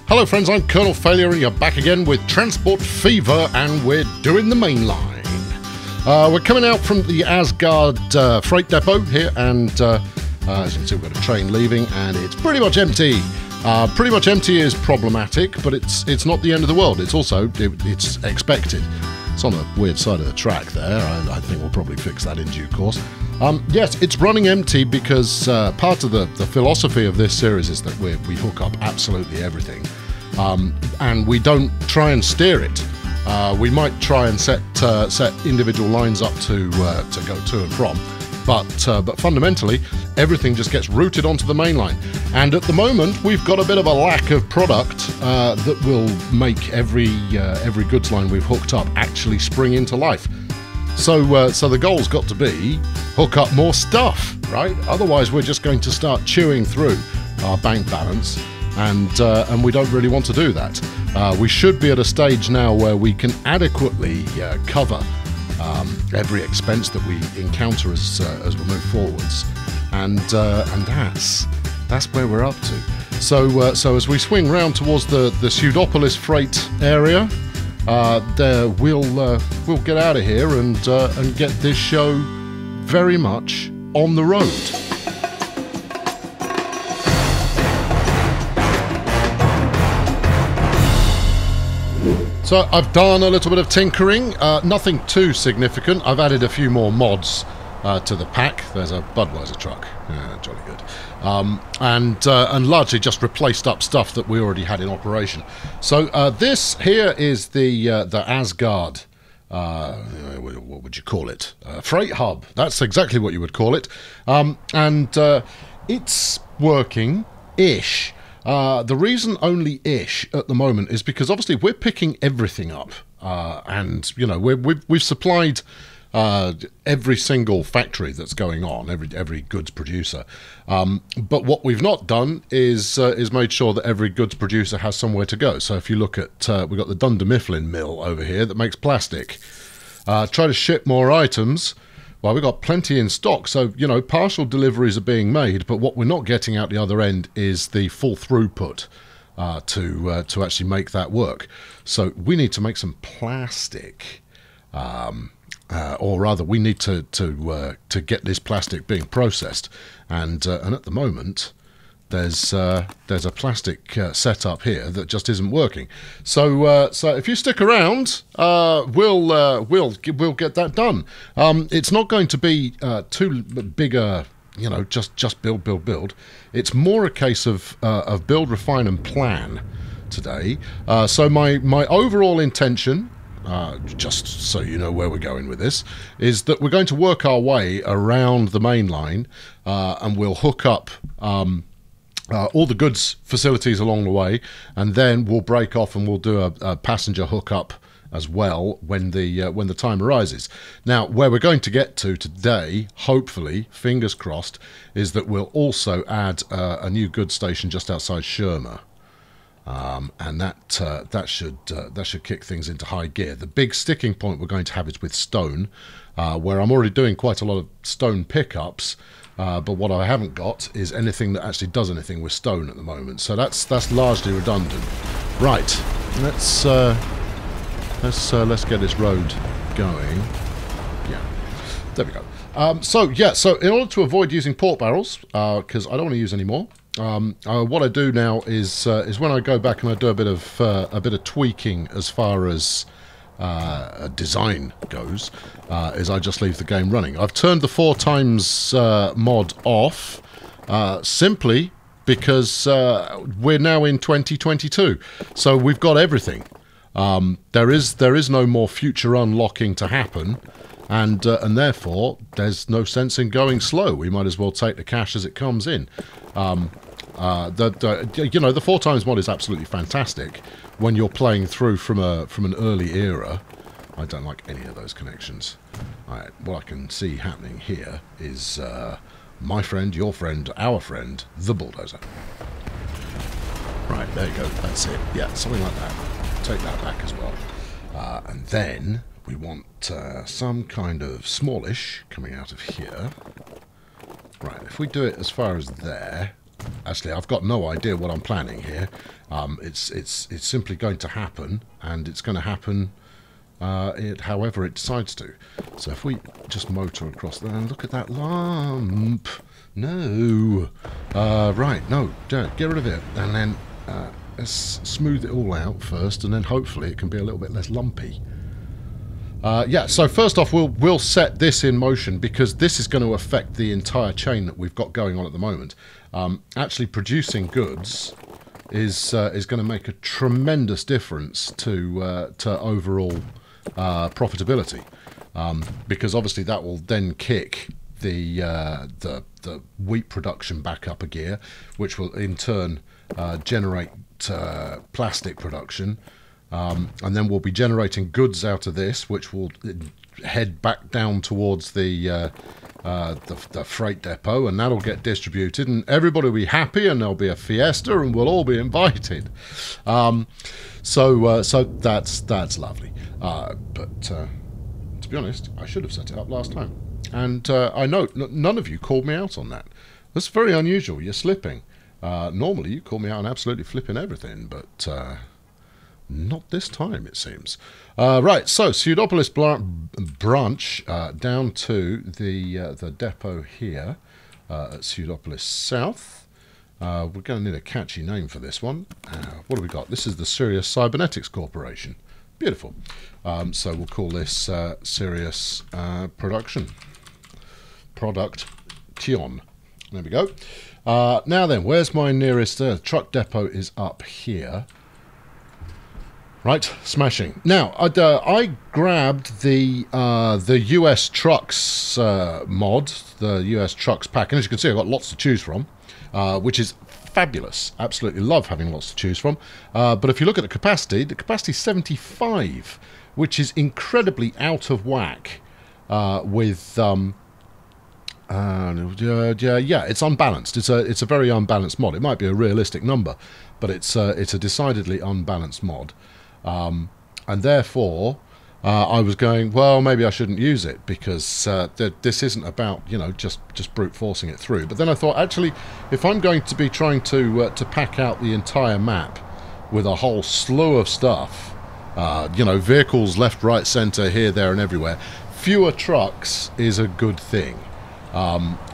Hello friends, I'm Colonel Failure and you're back again with Transport Fever and we're doing the mainline. We're coming out from the Asgard freight depot here and as you can see we've got a train leaving and it's pretty much empty. Pretty much empty is problematic, but it's not the end of the world. It's also, it's expected. It's on the weird side of the track there. I think we'll probably fix that in due course. Yes, it's running empty because part of the philosophy of this series is that we hook up absolutely everything. And we don't try and steer it. We might try and set individual lines up to go to and from, but fundamentally everything just gets routed onto the main line. And at the moment we've got a bit of a lack of product that will make every goods line we've hooked up actually spring into life. So the goal's got to be hook up more stuff, right? Otherwise we're just going to start chewing through our bank balance. And we don't really want to do that. We should be at a stage now where we can adequately cover every expense that we encounter as we move forwards, and that's where we're up to. So as we swing round towards the Pseudopolis freight area, we'll get out of here and get this show very much on the road. So I've done a little bit of tinkering, nothing too significant. I've added a few more mods to the pack. There's a Budweiser truck, yeah, jolly good, and largely just replaced up stuff that we already had in operation. So this here is the Asgard, what would you call it? Freight hub. That's exactly what you would call it, and it's working-ish. The reason only ish at the moment is because obviously we're picking everything up, and you know we've supplied every single factory that's going on, every goods producer. But what we've not done is made sure that every goods producer has somewhere to go. So if you look at we've got the Dunder Mifflin mill over here that makes plastic. Try to ship more items. Well, we've got plenty in stock, so, you know, partial deliveries are being made, but what we're not getting out the other end is the full throughput to actually make that work. So we need to make some plastic, or rather, we need to get this plastic being processed, and at the moment, there's a plastic setup here that just isn't working. So if you stick around, we'll get that done. It's not going to be too big a, you know, just build. It's more a case of build, refine, and plan today. So my overall intention, just so you know where we're going with this, is that we're going to work our way around the main line, and we'll hook up all the goods facilities along the way, and then we'll break off and we'll do a passenger hookup as well when the time arises. Now, where we're going to get to today, hopefully, fingers crossed, is that we'll also add a new goods station just outside Sherma, and that should kick things into high gear. The big sticking point we're going to have is with stone, where I'm already doing quite a lot of stone pickups. But what I haven't got is anything that actually does anything with stone at the moment. So that's largely redundant. Right, let's get this road going. Yeah, there we go. So in order to avoid using pork barrels, because I don't want to use any more, what I do now is when I go back and I do a bit of tweaking as far as design goes, is I just leave the game running. I've turned the 4x mod off simply because we're now in 2022, so we've got everything. There is no more future unlocking to happen, and therefore there's no sense in going slow. We might as well take the cash as it comes in. You know, the 4x mod is absolutely fantastic when you're playing through from an early era. I don't like any of those connections. What I can see happening here is my friend, your friend, our friend, the bulldozer. Right, there you go. That's it. Yeah, something like that. Take that back as well. And then we want some kind of smallish coming out of here. Right, if we do it as far as there, Actually, I've got no idea what I'm planning here. It's simply going to happen, and it's going to happen however it decides to. So if we just motor across there, and look at that lump. No. Right, no, get rid of it. And then let's smooth it all out first, and then hopefully it can be a little bit less lumpy. Yeah, so first off, we'll set this in motion, because this is going to affect the entire chain that we've got going on at the moment. Actually producing goods is going to make a tremendous difference to overall profitability, because obviously that will then kick the wheat production back up a gear, which will in turn generate plastic production. And then we'll be generating goods out of this, which will head back down towards the freight depot, and that'll get distributed, and everybody will be happy, and there'll be a fiesta, and we'll all be invited. So that's lovely. But to be honest, I should have set it up last time, and I know none of you called me out on that. That's very unusual. You're slipping. Normally, you call me out on absolutely flipping everything, but not this time, it seems. Right, so Pseudopolis branch down to the depot here at Pseudopolis South. We're going to need a catchy name for this one. What have we got? This is the Sirius Cybernetics Corporation. Beautiful. So we'll call this Sirius Production. Production. There we go. Now then, where's my nearest truck depot? Is up here. Right, smashing. Now, I grabbed the US Trucks mod, the US Trucks pack, and as you can see, I've got lots to choose from, which is fabulous. Absolutely love having lots to choose from. But if you look at the capacity is 75, which is incredibly out of whack with... yeah, it's unbalanced. It's a very unbalanced mod. It might be a realistic number, but it's a decidedly unbalanced mod. And therefore, I was going, well, maybe I shouldn't use it, because this isn't about, you know, just brute forcing it through. But then I thought, actually, if I'm going to be trying to pack out the entire map with a whole slew of stuff, you know, vehicles left, right, centre, here, there, and everywhere, fewer trucks is a good thing.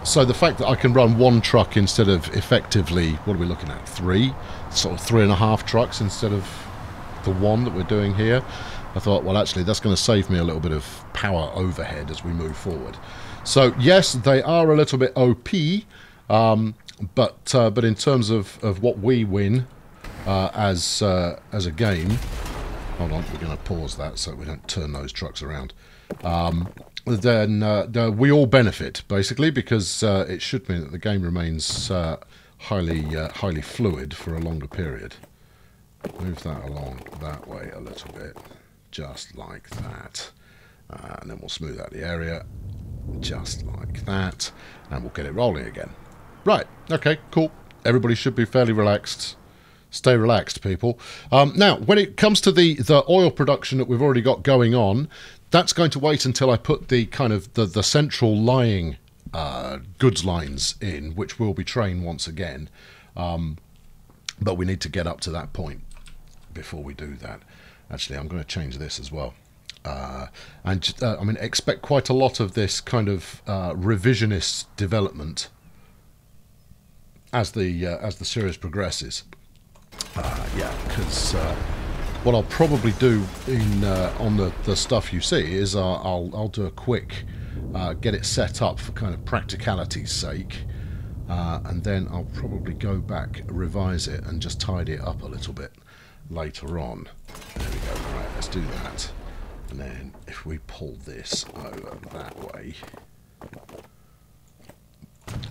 So the fact that I can run one truck instead of effectively, what are we looking at, three? Sort of 3.5 trucks instead of the one that we're doing here. I thought, well, actually, that's going to save me a little bit of power overhead as we move forward. So, yes, they are a little bit OP, but in terms of what we win as a game... Hold on, we're going to pause that so we don't turn those trucks around. Then we all benefit, basically, because it should mean that the game remains highly fluid for a longer period. Move that along that way a little bit, just like that. And then we'll smooth out the area, just like that. And we'll get it rolling again. Right, okay, cool. Everybody should be fairly relaxed. Stay relaxed, people. Now, when it comes to the oil production that we've already got going on, that's going to wait until I put the kind of the central lying goods lines in, which will be train once again. But we need to get up to that point before we do that. Actually, I'm going to change this as well. I mean, expect quite a lot of this kind of revisionist development as the series progresses. Yeah, because what I'll probably do on the stuff you see is I'll do a quick get it set up for kind of practicality's sake. And then I'll probably go back, revise it, and just tidy it up a little bit later on. There we go. Right, let's do that. And then if we pull this over that way,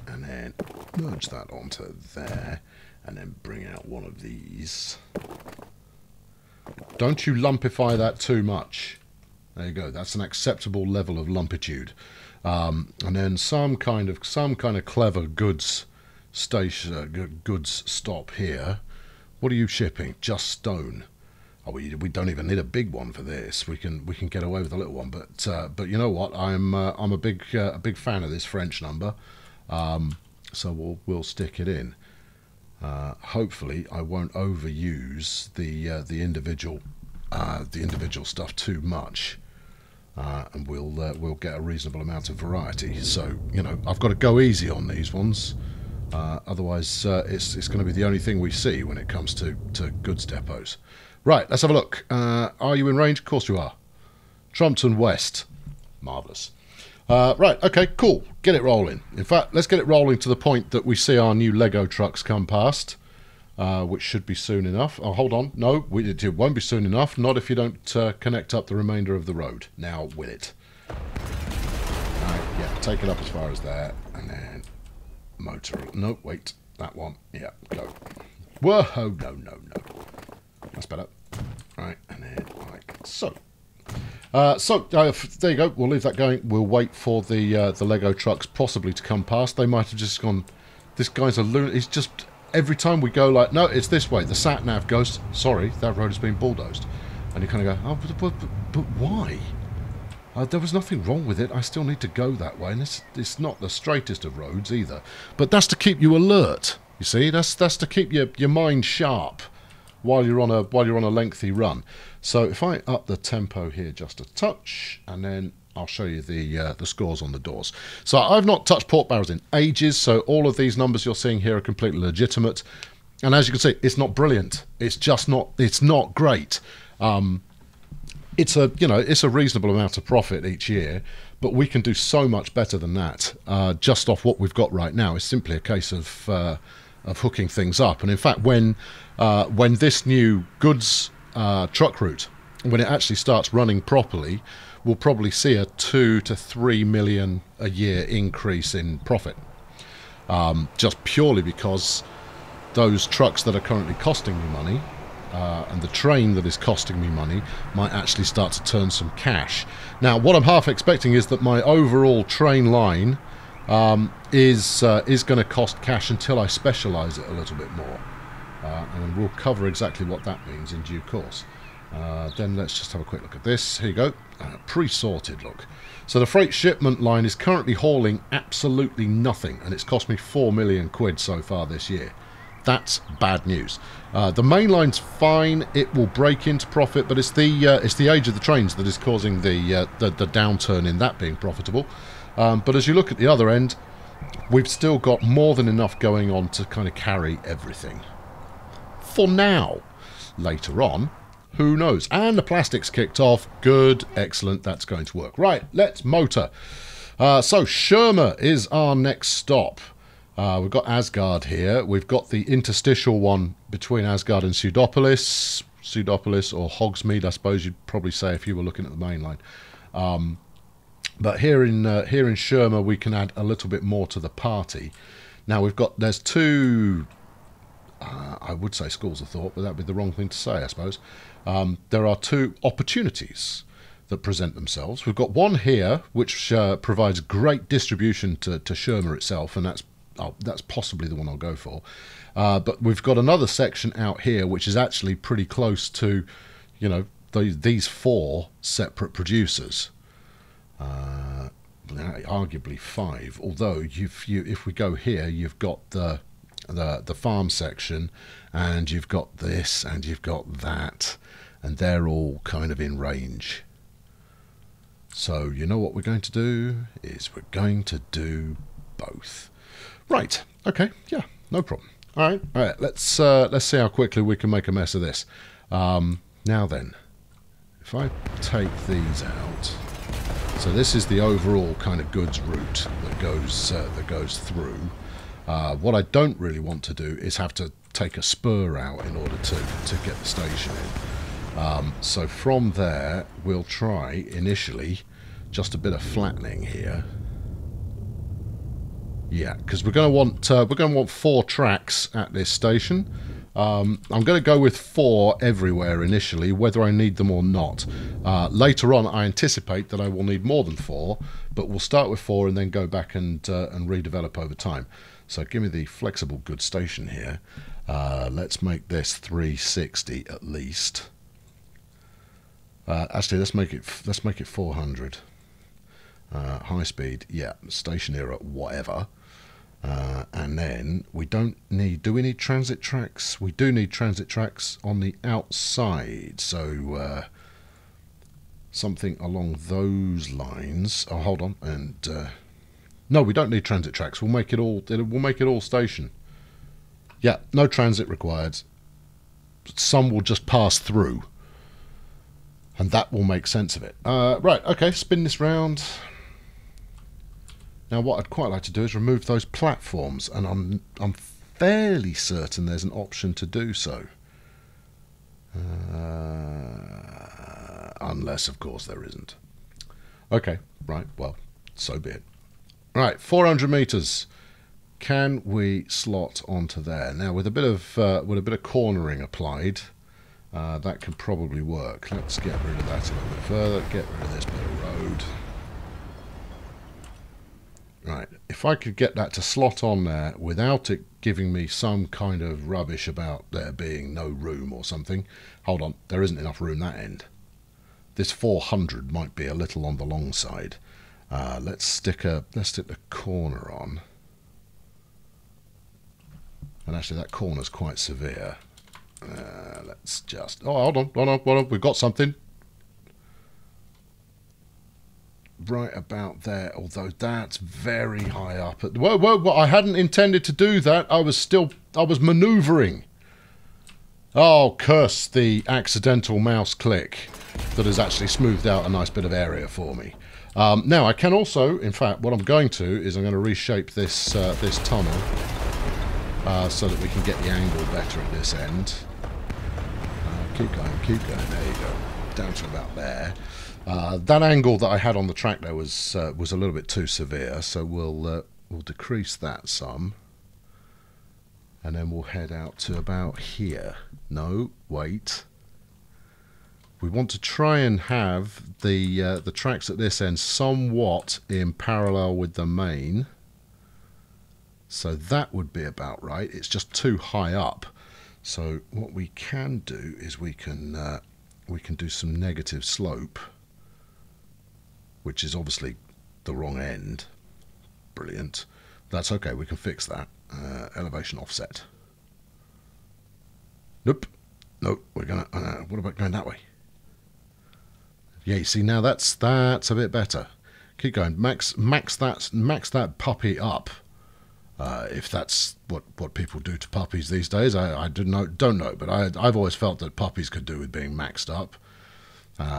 and then merge that onto there, and then bring out one of these. Don't you lumpify that too much. There you go. That's an acceptable level of lumpitude. And then some kind of clever goods station, goods stop here. What are you shipping? Just stone. Oh, we don't even need a big one for this. We can get away with a little one. But you know what? I'm a big fan of this French number. So we'll stick it in. Hopefully I won't overuse the individual stuff too much, and we'll get a reasonable amount of variety. So, you know, I've got to go easy on these ones, otherwise it's going to be the only thing we see when it comes to goods depots. Right, let's have a look. Are you in range? Of course you are. Trumpton West. Marvellous. Right, okay, cool. Get it rolling. In fact, let's get it rolling to the point that we see our new Lego trucks come past, which should be soon enough. Oh, hold on. No, it won't be soon enough. Not if you don't connect up the remainder of the road. Now, will it? Right, yeah, take it up as far as there, and then motor. No, wait, that one. Yeah, go. Whoa, no. That's better. Right, and then like so. There you go. We'll leave that going. We'll wait for the Lego trucks possibly to come past. They might have just gone, this guy's a lunatic. He's just, every time we go like, no, it's this way. The sat-nav goes, sorry, that road has been bulldozed. And you kind of go, oh, but why? There was nothing wrong with it. I still need to go that way. And it's not the straightest of roads either. But that's to keep you alert. You see, that's to keep your mind sharp while you're on a lengthy run. So if I up the tempo here just a touch, and then I'll show you the scores on the doors. So I've not touched port barrels in ages, so all of these numbers you're seeing here are completely legitimate. And as you can see, it's not brilliant. It's just not. It's not great. It's a reasonable amount of profit each year, but we can do so much better than that just off what we've got right now. It's simply a case of hooking things up. And in fact, when this new goods truck route, when it actually starts running properly, we'll probably see a 2 to 3 million a year increase in profit, just purely because those trucks that are currently costing me money and the train that is costing me money might actually start to turn some cash. Now, what I'm half expecting is that my overall train line is going to cost cash until I specialise it a little bit more, and we'll cover exactly what that means in due course. Then let's just have a quick look at this. Here you go, pre-sorted look. So the freight shipment line is currently hauling absolutely nothing, and it's cost me 4 million quid so far this year. That's bad news. The main line's fine; it will break into profit, but it's the age of the trains that is causing the downturn in that being profitable. But as you look at the other end, we've still got more than enough going on to kind of carry everything. For now. Later on, who knows? And the plastic's kicked off. Good, excellent, that's going to work. Right, let's motor. So Shermer is our next stop. We've got Asgard here. We've got the interstitial one between Asgard and Pseudopolis or Hogsmeade, I suppose you'd probably say if you were looking at the main line. But here in Shermer, we can add a little bit more to the party. Now there's two, I would say schools of thought, but that'd be the wrong thing to say, I suppose. There are two opportunities that present themselves. We've got one here which provides great distribution to Shermer itself, and that's possibly the one I'll go for. But we've got another section out here which is actually pretty close to, these four separate producers. Arguably 5. Although if we go here, you've got the farm section, and you've got this, and you've got that, and they're all kind of in range. So you know what we're going to do is we're going to do both. Right. Okay. Yeah. No problem. All right. All right. Let's see how quickly we can make a mess of this. Now then, if I take these out. So this is the overall kind of goods route that goes through. What I don't really want to do is have to take a spur out in order to get the station in. So from there, we'll try initially just a bit of flattening here. Yeah, because we're going to want 4 tracks at this station. I'm going to go with 4 everywhere initially, whether I need them or not. Later on, I anticipate that I will need more than 4, but we'll start with 4 and then go back and redevelop over time. So give me the flexible goods station here. Let's make this 360 at least. Actually, let's make it 400. High speed, yeah. Station era, whatever. And then we don't need... Do we need transit tracks? We do need transit tracks on the outside. So something along those lines. Oh, hold on. And no, we don't need transit tracks. We'll make it all. We'll make it all station. Yeah, no transit required. Some will just pass through, and that will make sense of it. Right. Okay. Spin this round. Now, what I'd quite like to do is remove those platforms, and I'm fairly certain there's an option to do so. Unless, of course, there isn't. Okay, right, well, so be it. Right, 400 meters. Can we slot onto there? Now, with a bit of cornering applied, that can probably work. Let's get rid of that a little bit further. Get rid of this bit of road. Right, if I could get that to slot on there without it giving me some kind of rubbish about there being no room or something. Hold on, there isn't enough room that end. This 400 might be a little on the long side. Let's stick the corner on. And actually that corner's quite severe. Let's just... Oh, hold on, we've got something. Right about there, although that's very high up. Whoa, I hadn't intended to do that. I was manoeuvring. Oh, curse the accidental mouse click that has actually smoothed out a nice bit of area for me. Now, I can also, in fact, what I'm going to is I'm going to reshape this this tunnel so that we can get the angle better at this end. Keep going, there you go. Down to about there. That angle that I had on the track there was a little bit too severe, so we'll decrease that some, and then we'll head out to about here. No, wait. We want to try and have the tracks at this end somewhat in parallel with the main, so that would be about right. It's just too high up. So what we can do is we can do some negative slope, which is obviously the wrong end. Brilliant. That's okay, we can fix that. Elevation offset. Nope. We're gonna... what about going that way? Yeah, you see, now that's a bit better. Keep going. Max that puppy up. If that's what people do to puppies these days. I don't know, but I've always felt that puppies could do with being maxed up.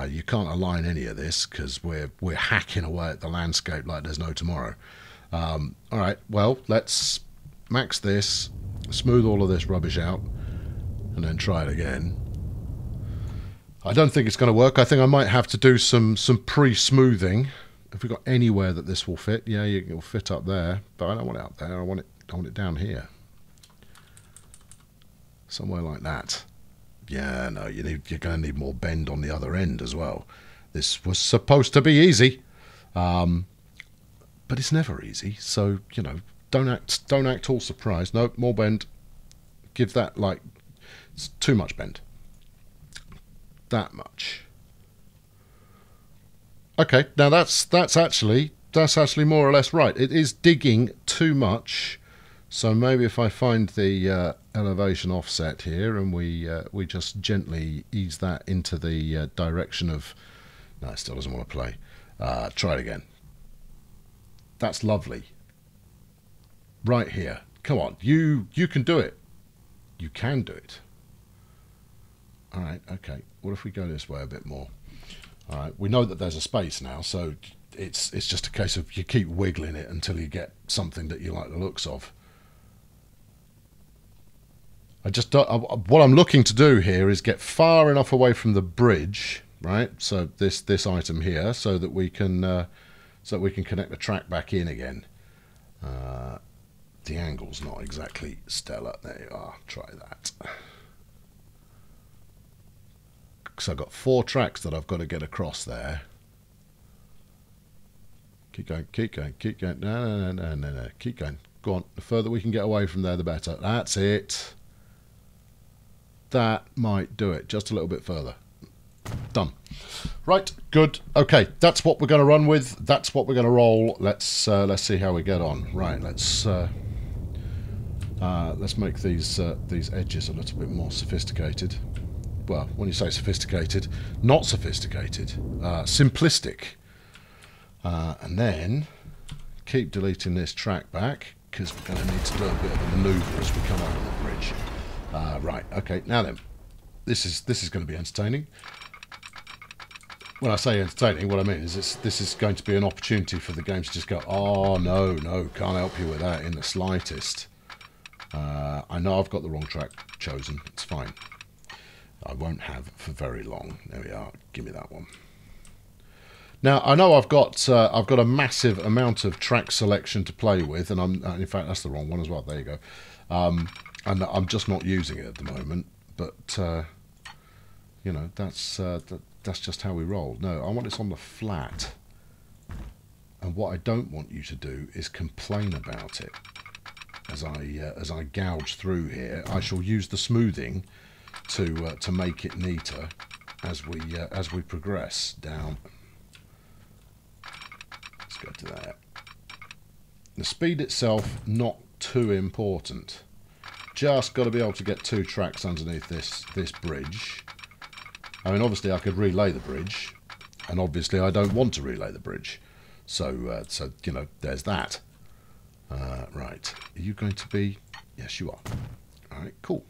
You can't align any of this because we're hacking away at the landscape like there's no tomorrow. All right, well, let's max this, smooth all of this rubbish out, and then try it again. I don't think it's going to work. I think I might have to do some pre-smoothing. Have we got anywhere that this will fit? Yeah, it'll fit up there, but I don't want it up there. I want it down here, somewhere like that. Yeah, no, you're going to need more bend on the other end as well. This was supposed to be easy, but it's never easy. So don't act all surprised. No, more bend. Give that it's too much bend. That much. Okay, now that's actually more or less right. It is digging too much, so maybe if I find the elevation offset here and we just gently ease that into the direction of... No, it still doesn't want to play. Try it again. That's lovely. Right here. Come on, you can do it. You can do it. All right, okay. What if we go this way a bit more? All right, we know that there's a space now, so it's just a case of you keep wiggling it until you get something that you like the looks of. What I'm looking to do here is get far enough away from the bridge, right? So this item here, so that we can connect the track back in again. The angle's not exactly stellar. There you are. Try that. So I've got 4 tracks that I've got to get across there. Keep going. No. Keep going. Go on. The further we can get away from there, the better. That's it. That might do it. Just a little bit further. Done. Right. Good. Okay. That's what we're going to run with. That's what we're going to roll. Let's see how we get on. Right. Let's Let's make these edges a little bit more sophisticated. Well, when you say sophisticated, not sophisticated, simplistic. And then keep deleting this track back, because we're going to need to do a bit of a manoeuvre as we come over the bridge. Right, okay, now then, this is going to be entertaining. When I say entertaining, what I mean is this is going to be an opportunity for the game to just go, oh, no, can't help you with that in the slightest. I know I've got the wrong track chosen, it's fine. I won't have for very long. There we are, give me that one. Now, I know I've got a massive amount of track selection to play with, and in fact, that's the wrong one as well, there you go. And I'm just not using it at the moment, but, you know, that's just how we roll. No, I want this on the flat. And what I don't want you to do is complain about it. As I gouge through here, I shall use the smoothing to make it neater as we progress down. Let's go to that. The speed itself, not too important. Just got to be able to get 2 tracks underneath this bridge. I mean, obviously I could relay the bridge, and obviously I don't want to relay the bridge. So you know, there's that. Right, are you going to be? Yes, you are. All right, cool.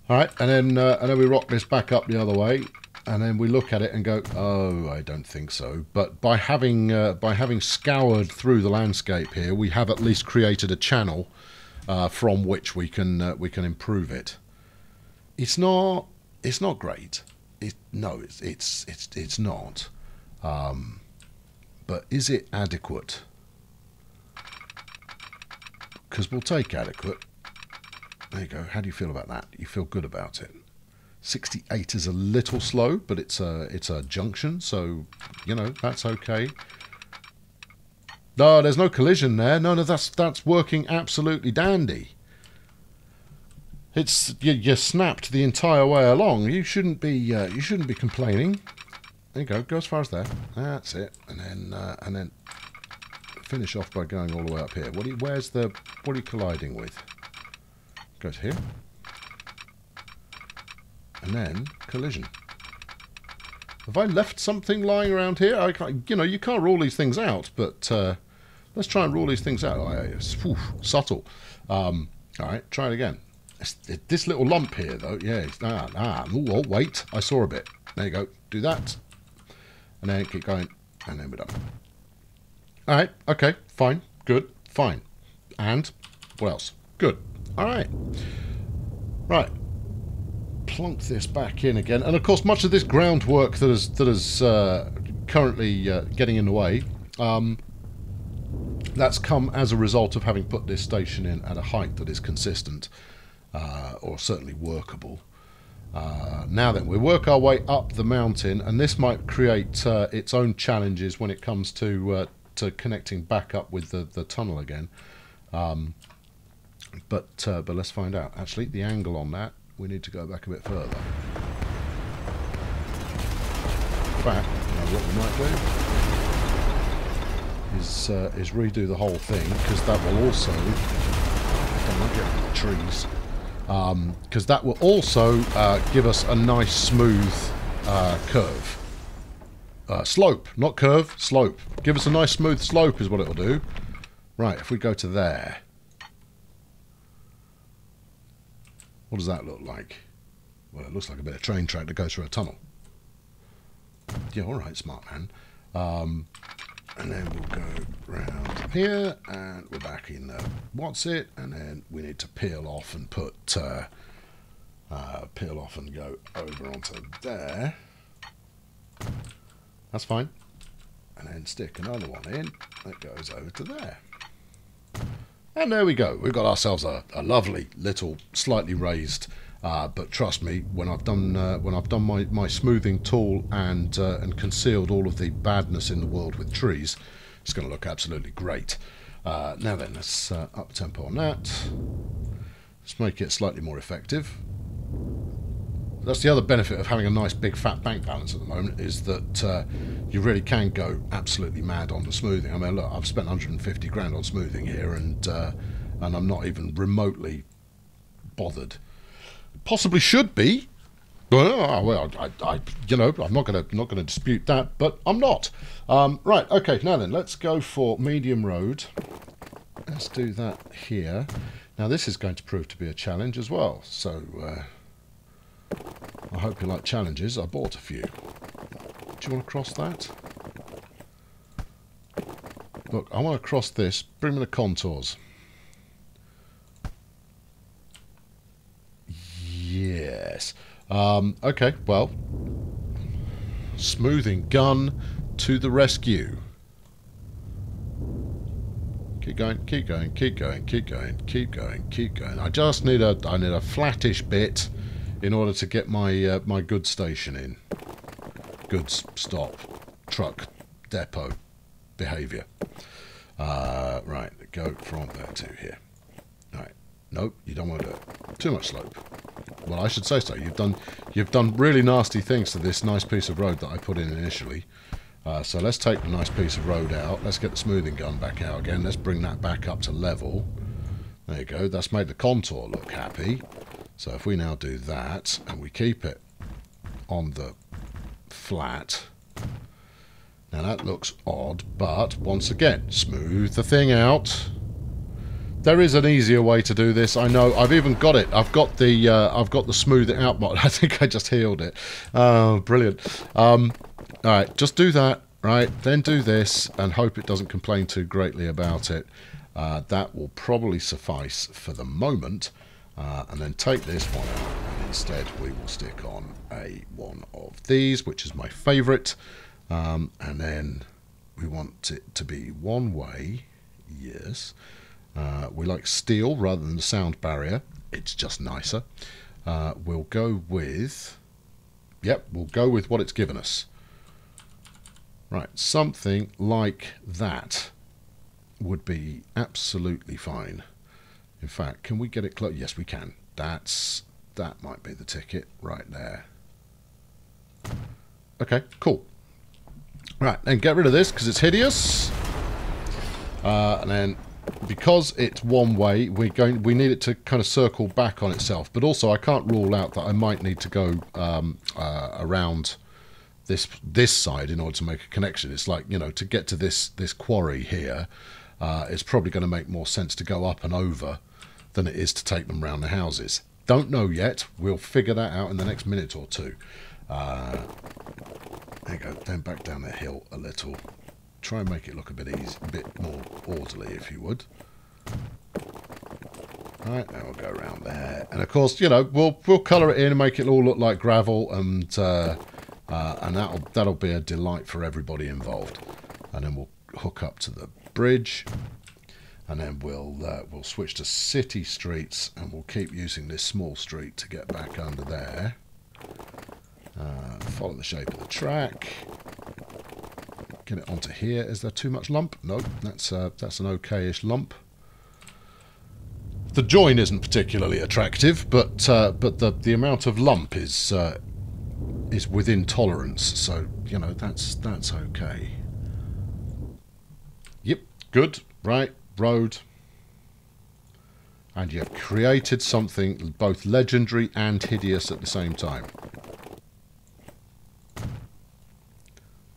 All right, and then we rock this back up the other way, and then we look at it and go, oh, I don't think so. But by having scoured through the landscape here, we have at least created a channel from which we can improve it. It's not great. No, it's not. But is it adequate? Because we'll take adequate. There you go. How do you feel about that? You feel good about it? 68 is a little slow, but it's a junction, so you know that's okay. No, there's no collision there. No, that's working absolutely dandy. It's you snapped the entire way along. You shouldn't be complaining. There you go. Go as far as there. That's it. And then finish off by going all the way up here. What are you colliding with? Go to here. And then collision. Have I left something lying around here? I can't, you know, you can't rule these things out, but let's try and rule these things out. Whew, subtle. All right, try it again. This little lump here, though, yeah. Oh, wait, I saw a bit. There you go. Do that, and then keep going, and then we're done. All right. Okay. Fine. Good. Fine. And what else? Good. All right. Right. Plunk this back in again, and of course, much of this groundwork that is currently getting in the way, that's come as a result of having put this station in at a height that is consistent, or certainly workable. Now then, we work our way up the mountain, and this might create its own challenges when it comes to connecting back up with the tunnel again. But let's find out. Actually, the angle on that, we need to go back a bit further. In fact, what we might do is redo the whole thing, because that will also, don't get the trees, because that will also give us a nice smooth curve. Slope, not curve, slope. Give us a nice smooth slope is what it will do. Right, if we go to there. What does that look like? Well, it looks like a bit of train track that goes through a tunnel. Yeah, all right, smart man. And then we'll go round here, and we're back in the what's it, and then we need to peel off and put peel off and go over onto there. That's fine. And then stick another one in that goes over to there. And there we go. We've got ourselves a lovely little slightly raised, but trust me, when I've done my smoothing tool and concealed all of the badness in the world with trees, it's going to look absolutely great. Now then, let's up tempo on that. Let's make it slightly more effective. That's the other benefit of having a nice big fat bank balance at the moment, is that you really can go absolutely mad on the smoothing. I mean, look, I've spent 150 grand on smoothing here, and and I'm not even remotely bothered. Possibly should be. Well, I you know, I'm not gonna dispute that, but I'm not. Right, okay, now then, let's go for medium road. Let's do that here. Now this is going to prove to be a challenge as well, so I hope you like challenges. I bought a few. Do you want to cross that? Look, I want to cross this. Bring me the contours. Yes. Okay, well, smoothing gun to the rescue. Keep going, keep going, keep going, keep going, keep going, keep going. I just need a flattish bit in order to get my my goods station in. Goods stop, truck depot behaviour. Right, go from there to here. Right, nope, you don't want to do it. Too much slope. Well, I should say so. You've done really nasty things to this nice piece of road that I put in initially. So let's take the nice piece of road out. Let's get the smoothing gun back out again. Let's bring that back up to level. There you go. That's made the contour look happy. So if we now do that and we keep it on the flat, now that looks odd, but once again, smooth the thing out. There is an easier way to do this. I know. I've even got it. I've got the smooth it out mod. I think I just healed it. Oh, brilliant. All right, just do that. Right, then do this and hope it doesn't complain too greatly about it. That will probably suffice for the moment. And then take this one out, and instead we will stick on one of these, which is my favourite. And then we want it to be one way. Yes. We like steel rather than the sound barrier. It's just nicer. We'll go with... Yep, we'll go with what it's given us. Right, something like that would be absolutely fine. In fact, can we get it close? Yes, we can. That might be the ticket right there. Okay, cool. Right, then get rid of this because it's hideous. And then... because it's one way, we need it to kind of circle back on itself. But also, I can't rule out that I might need to go around this side in order to make a connection. It's like, you know, to get to this quarry here, it's probably going to make more sense to go up and over than it is to take them round the houses. Don't know yet. We'll figure that out in the next minute or two. There you go. Then back down the hill a little. Try and make it look a bit easy, a bit more orderly, if you would. Right, now we'll go around there, and of course, you know, we'll colour it in and make it all look like gravel, and that'll be a delight for everybody involved. And then we'll hook up to the bridge, and then we'll switch to city streets, and we'll keep using this small street to get back under there. Follow the shape of the track. Get it onto here. Is there too much lump? No, that's an okay-ish lump. The join isn't particularly attractive, but the amount of lump is within tolerance. So you know that's okay. Yep, good. Right, road. And you've created something both legendary and hideous at the same time.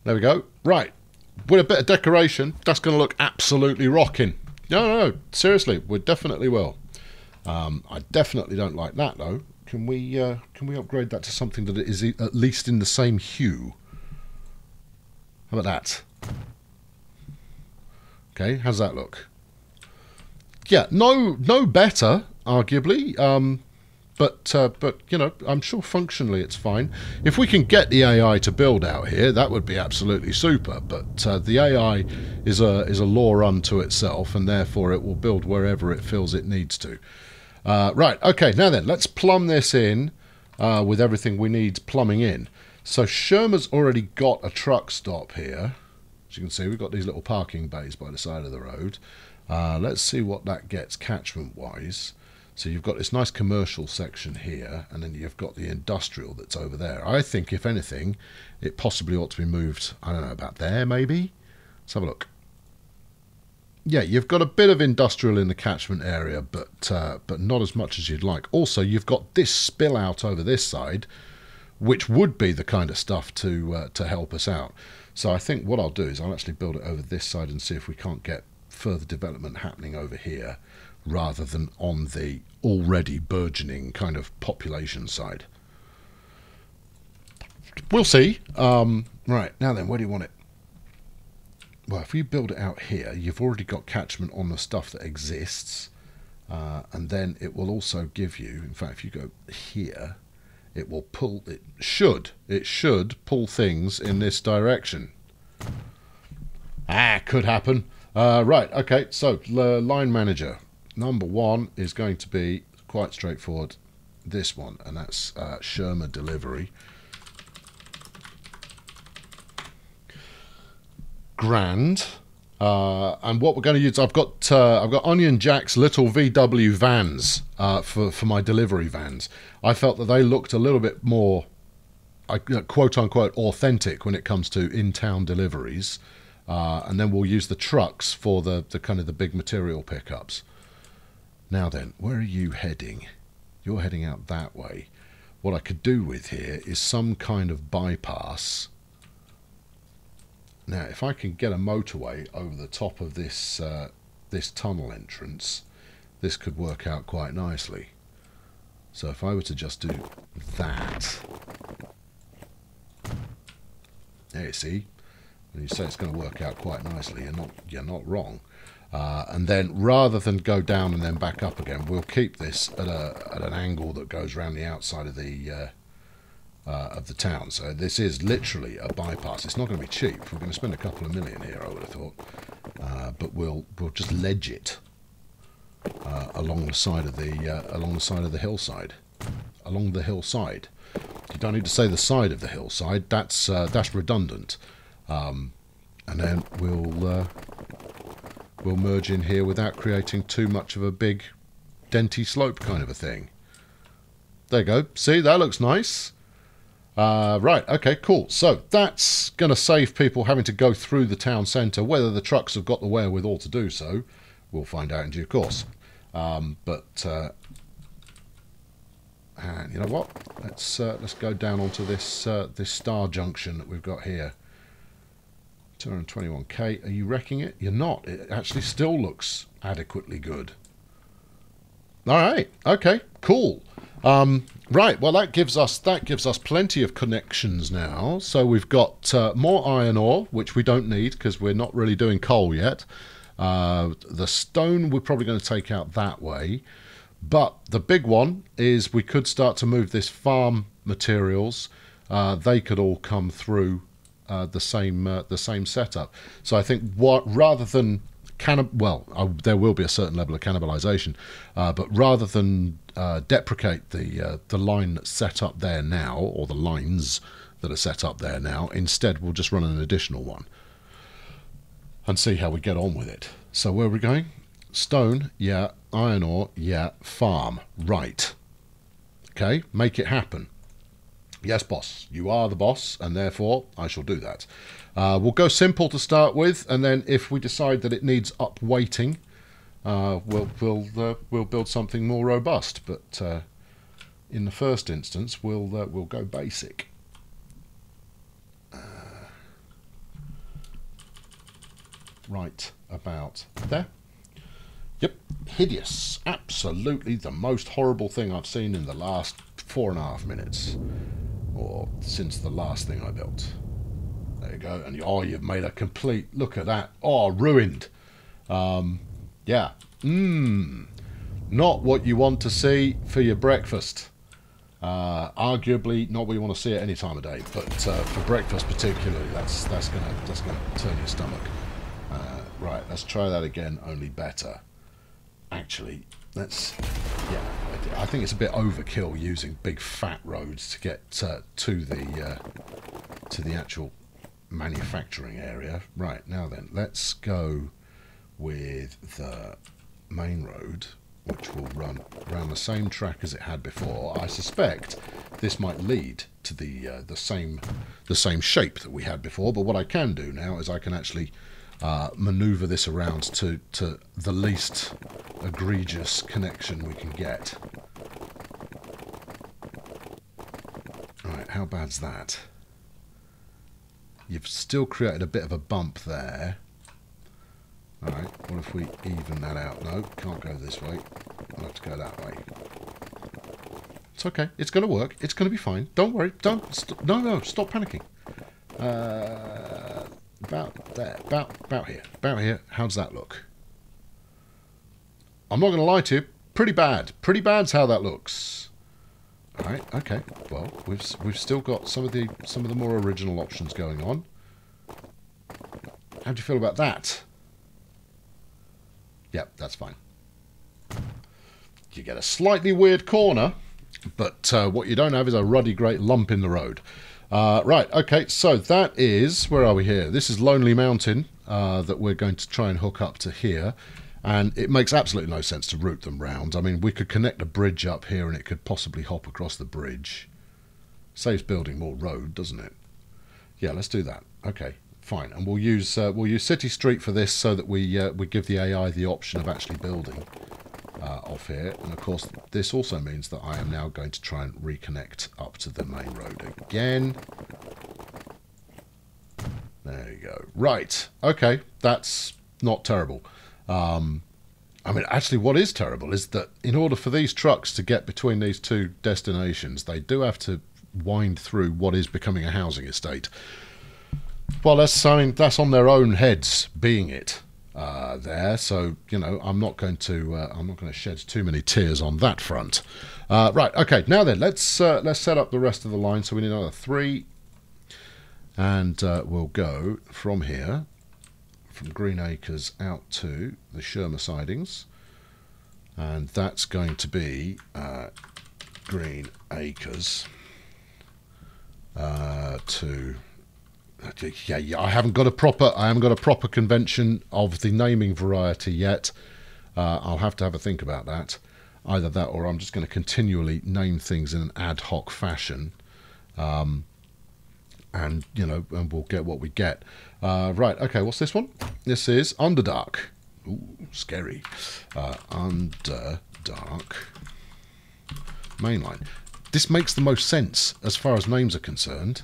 There we go. Right. With a bit of decoration, that's going to look absolutely rocking. No, seriously, we definitely will. I definitely don't like that, though. Can we upgrade that to something that is at least in the same hue? How about that? Okay, how's that look? Yeah, no better, arguably. But you know, I'm sure functionally it's fine. If we can get the AI to build out here, that would be absolutely super. But the AI is a law unto itself, and therefore it will build wherever it feels it needs to. Right, okay, now then, let's plumb this in with everything we need plumbing in. So Sherma's already got a truck stop here. As you can see, we've got these little parking bays by the side of the road. Let's see what that gets catchment-wise. So you've got this nice commercial section here, and then you've got the industrial that's over there. I think, if anything, it possibly ought to be moved, I don't know, about there, maybe? Let's have a look. yeah, you've got a bit of industrial in the catchment area, but not as much as you'd like. Also, you've got this spill out over this side, which would be the kind of stuff to help us out. So I think what I'll do is I'll actually build it over this side and see if we can't get further development happening over here rather than on the already burgeoning kind of population side. We'll see. Right, now then, where do you want it? Well, if you build it out here, you've already got catchment on the stuff that exists, and then it will also give you, in fact, if you go here, it will pull, it should pull things in this direction. Could happen. Right, okay, so line manager. Number 1 is going to be quite straightforward, this one, and that's Sherma delivery. Grand. And what we're going to use, I've got Onion Jack's little VW vans for my delivery vans. I felt that they looked a little bit more, quote unquote, authentic when it comes to in-town deliveries. And then we'll use the trucks for the kind of the big material pickups. Now then, where are you heading? You're heading out that way. What I could do with here is some kind of bypass. Now, if I can get a motorway over the top of this this tunnel entrance, this could work out quite nicely. So if I were to just do that, there you see, and you say it's going to work out quite nicely. You're not wrong. And then rather than go down and then back up again, we'll keep this at an angle that goes around the outside of the town. So this is literally a bypass. It's not going to be cheap. We're going to spend a couple of million here, I would have thought, but we'll just ledge it along the side of the hillside. Along the hillside. You don't need to say the side of the hillside. That's redundant. And then we'll merge in here without creating too much of a big denty slope kind of a thing. There you go. See, that looks nice. Right, okay, cool. So that's going to save people having to go through the town centre. Whether the trucks have got the wherewithal to do so, we'll find out in due course. And you know what? Let's go down onto this this star junction that we've got here. 221k. Are you wrecking it? You're not. It actually still looks adequately good. All right. Okay. Cool. Right. Well, that gives us plenty of connections now. So we've got more iron ore, which we don't need because we're not really doing coal yet. The stone we're probably going to take out that way. But the big one is we could start to move this farm materials. They could all come through the same setup. So I think rather than there will be a certain level of cannibalization, but rather than deprecate the line that's set up there now, or the lines that are set up there now, instead we'll just run an additional one and see how we get on with it. So where are we going? Stone, yeah. Iron ore, yeah. Farm, right. Okay, make it happen. Yes, boss. You are the boss, and therefore I shall do that. We'll go simple to start with, and then if we decide that it needs up-weighting, we'll build something more robust. But in the first instance, we'll go basic. Right about there. Yep, hideous. Absolutely the most horrible thing I've seen in the last 4.5 minutes. Or since the last thing I built. There you go. And you've made a complete, look at that. Oh, ruined. Yeah. Not what you want to see for your breakfast. Arguably not what you want to see at any time of day. But for breakfast particularly, that's gonna turn your stomach. Right, let's try that again, only better. Actually, I think it's a bit overkill using big fat roads to get to the actual manufacturing area. Right, now then, let's go with the main road, which will run around the same track as it had before. I suspect this might lead to the same shape that we had before, but what I can do now is I can actually maneuver this around to the least egregious connection we can get. Alright, how bad's that? You've still created a bit of a bump there. Alright, what if we even that out? No, can't go this way. I'll have to go that way. It's okay. It's going to work. It's going to be fine. Don't worry. Don't. No, stop panicking. About there. About here. About here. How does that look? I'm not going to lie to you. Pretty bad. Pretty bad's how that looks. Alright, okay. Well, we've still got some of the more original options going on. How do you feel about that? Yep, that's fine. You get a slightly weird corner, but what you don't have is a ruddy great lump in the road. Right, okay, so that is... Where are we here? This is Lonely Mountain that we're going to try and hook up to here. And it makes absolutely no sense to route them round. I mean, we could connect a bridge up here and it could possibly hop across the bridge. Saves building more road, doesn't it? Yeah, let's do that. Okay, fine. And we'll use City Street for this so that we give the AI the option of actually building off here. And of course, this also means that I am now going to try and reconnect up to the main road again. There you go. Right. Okay, that's not terrible. I mean, actually, what is terrible is that in order for these trucks to get between these two destinations, they do have to wind through what is becoming a housing estate. Well, that's on their own heads, being it there. So you know, I'm not going to shed too many tears on that front. Right. Okay. Now then, let's set up the rest of the line. So we need another 3, and we'll go from here. From Green Acres out to the Shermer sidings, and that's going to be Green Acres to yeah. I haven't got a proper convention of the naming variety yet. I'll have to have a think about that. Either that, or I'm just going to continually name things in an ad hoc fashion. And you know, and we'll get what we get. Right, okay, what's this one? This is Underdark. Ooh, scary. Underdark Mainline. This makes the most sense as far as names are concerned.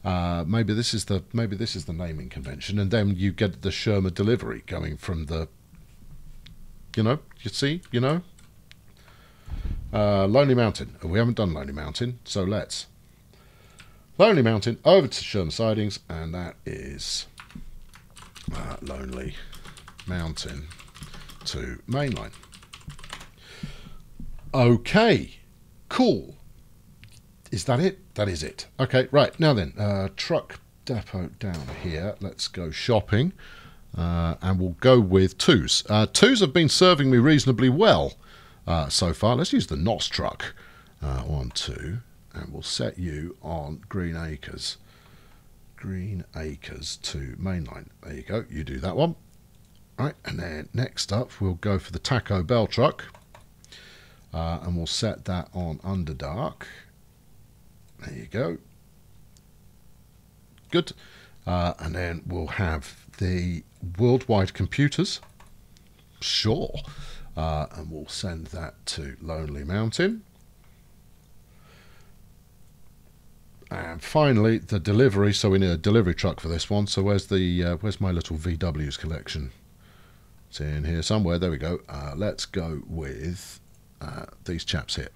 Maybe this is the naming convention, and then you get the Shermer delivery coming from the. You know, you see, you know. Lonely Mountain. We haven't done Lonely Mountain, so let's. Lonely Mountain over to Shermer sidings, and that is Lonely Mountain to Mainline. Okay, cool. Is that it? That is it. Okay, right, now then, truck depot down here. Let's go shopping, and we'll go with 2s. 2s have been serving me reasonably well so far. Let's use the NOS truck. 1, 2. And we'll set you on Green Acres. Green Acres to Mainline. There you go. You do that one. Right. And then next up, we'll go for the Taco Bell truck. And we'll set that on Underdark. There you go. Good. And then we'll have the Worldwide Computers. Sure. And we'll send that to Lonely Mountain. And finally, the delivery. So we need a delivery truck for this one. So where's my little VWs collection? It's in here somewhere. There we go. Let's go with these chaps here.